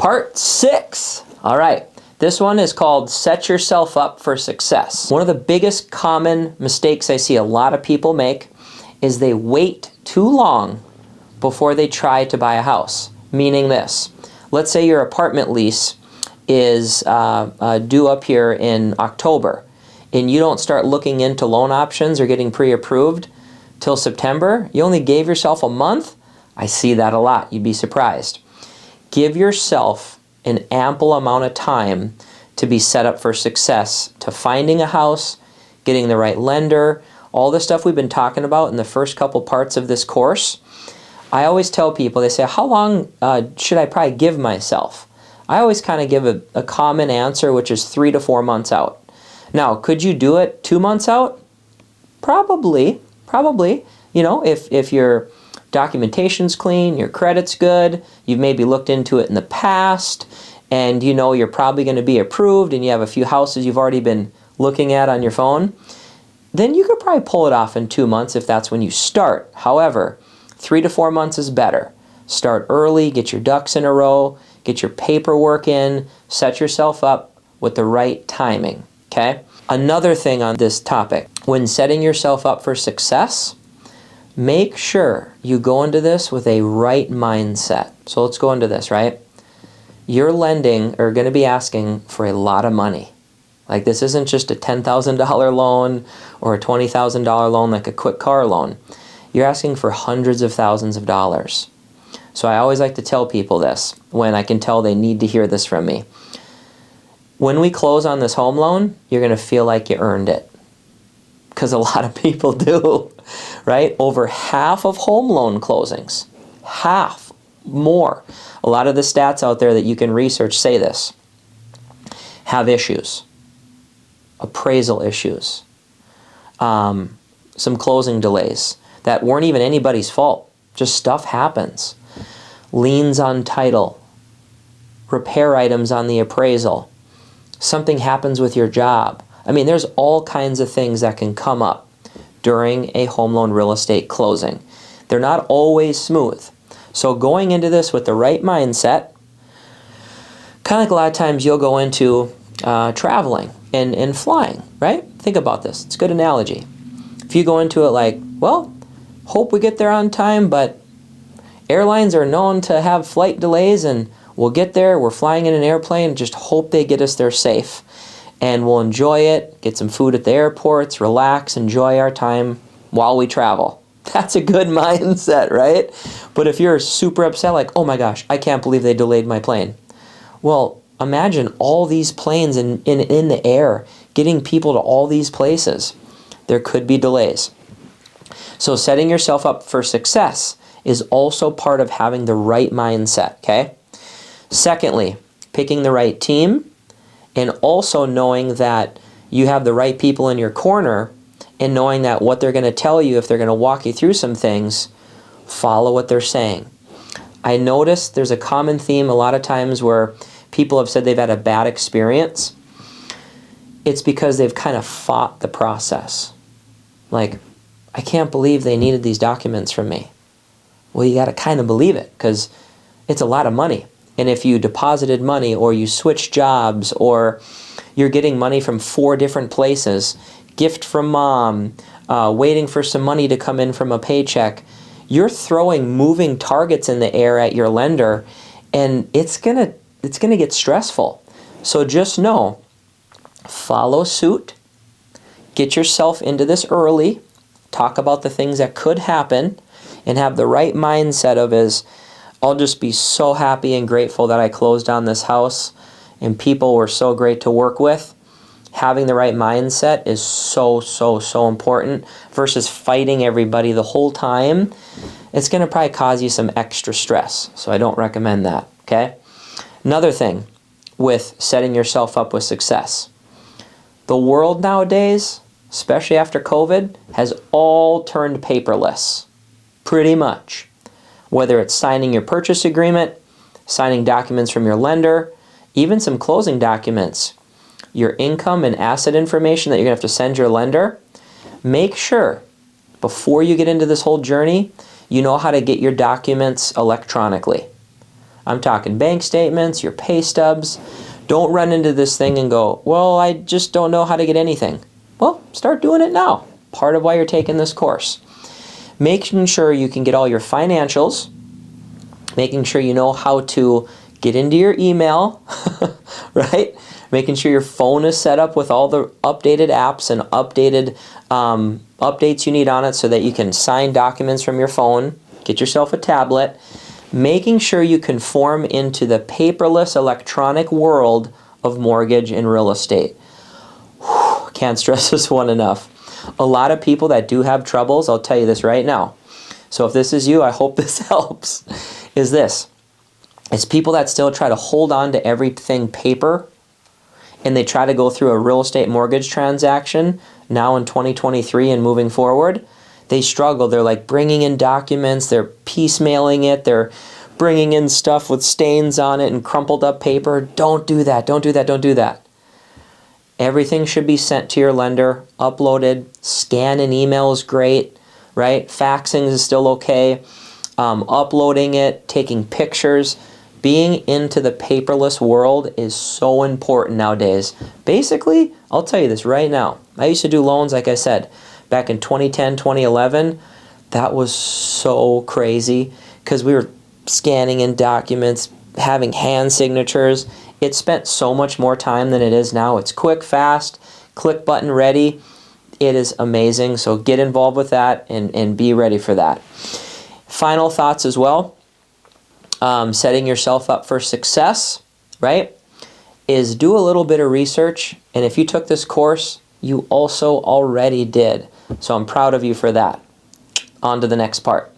Part 6. All right. This one is called Set Yourself Up for Success. One of the biggest common mistakes I see a lot of people make is they wait too long before they try to buy a house. Meaning this. Let's say your apartment lease is due up here in October, and you don't start looking into loan options or getting pre-approved till September. You only gave yourself a month. I see that a lot. You'd be surprised. Give yourself an ample amount of time to be set up for success, to finding a house, getting the right lender, all the stuff we've been talking about in the first couple parts of this course. I always tell people, they say, how long should I probably give myself? I always kind of give a common answer, which is 3 to 4 months out. Now, could you do it 2 months out? Probably. You know, if your documentation's clean, your credit's good, you've maybe looked into it in the past, and you know you're probably going to be approved, and you have a few houses you've already been looking at on your phone, then you could probably pull it off in 2 months if that's when you start. However, 3 to 4 months is better. Start early, get your ducks in a row, get your paperwork in, set yourself up with the right timing, okay? Another thing on this topic, when setting yourself up for success, make sure you go into this with a right mindset. So let's go into this, right? You're lending or going to be asking for a lot of money. Like this isn't just a $10,000 loan or a $20,000 loan like a quick car loan. You're asking for hundreds of thousands of dollars. So I always like to tell people this when I can tell they need to hear this from me. When we close on this home loan, you're going to feel like you earned it. Because a lot of people do, right? Over half of home loan closings, half, more. A lot of the stats out there that you can research say this, have issues, appraisal issues, some closing delays that weren't even anybody's fault. Just stuff happens. Liens on title, repair items on the appraisal, something happens with your job. I mean, there's all kinds of things that can come up during a home loan real estate closing. They're not always smooth. So going into this with the right mindset, kind of like a lot of times you'll go into traveling and flying, right? Think about this. It's a good analogy. If you go into it like, well, hope we get there on time, but airlines are known to have flight delays and we'll get there, we're flying in an airplane, just hope they get us there safe. And we'll enjoy it, get some food at the airports, relax, enjoy our time while we travel. That's a good mindset, right? But if you're super upset, like, oh my gosh, I can't believe they delayed my plane. Well, imagine all these planes in the air, getting people to all these places. There could be delays. So setting yourself up for success is also part of having the right mindset, okay? Secondly, picking the right team, and also knowing that you have the right people in your corner and knowing that what they're going to tell you, if they're going to walk you through some things, follow what they're saying. I noticed there's a common theme a lot of times where people have said they've had a bad experience. It's because they've kind of fought the process. Like, I can't believe they needed these documents from me. Well, you got to kind of believe it because it's a lot of money. And if you deposited money or you switch jobs or you're getting money from 4 different places, gift from mom, waiting for some money to come in from a paycheck, you're throwing moving targets in the air at your lender, and it's gonna get stressful. So just know, follow suit, get yourself into this early, talk about the things that could happen, and have the right mindset of is, I'll just be so happy and grateful that I closed on this house and people were so great to work with. Having the right mindset is so important versus fighting everybody the whole time. It's going to probably cause you some extra stress. So I don't recommend that, okay? Another thing with setting yourself up with success. The world nowadays, especially after COVID, has all turned paperless. Pretty much. Whether it's signing your purchase agreement, signing documents from your lender, even some closing documents, your income and asset information that you're going to have to send your lender, make sure before you get into this whole journey, you know how to get your documents electronically. I'm talking bank statements, your pay stubs. Don't run into this thing and go, well, I just don't know how to get anything. Well, start doing it now. Part of why you're taking this course. Making sure you can get all your financials, making sure you know how to get into your email, right? Making sure your phone is set up with all the updated apps and updated updates you need on it so that you can sign documents from your phone. Get yourself a tablet. Making sure you conform into the paperless electronic world of mortgage and real estate. Whew, can't stress this one enough. A lot of people that do have troubles, I'll tell you this right now. So if this is you, I hope this helps, is this. It's people that still try to hold on to everything paper, and they try to go through a real estate mortgage transaction now in 2023 and moving forward. They struggle. They're like bringing in documents, they're piecemealing it, they're bringing in stuff with stains on it and crumpled up paper. Don't do that, don't do that, don't do that. Everything should be sent to your lender, uploaded. Scan and email is great, right? Faxing is still okay. Uploading it, taking pictures. Being into the paperless world is so important nowadays. Basically, I'll tell you this right now. I used to do loans, like I said, back in 2010, 2011. That was so crazy because we were scanning in documents, having hand signatures. It spent so much more time than it is now. It's quick, fast, click button ready. It is amazing. So get involved with that and be ready for that. Final thoughts as well. Setting yourself up for success, right, is do a little bit of research. And if you took this course, you also already did. So I'm proud of you for that. On to the next part.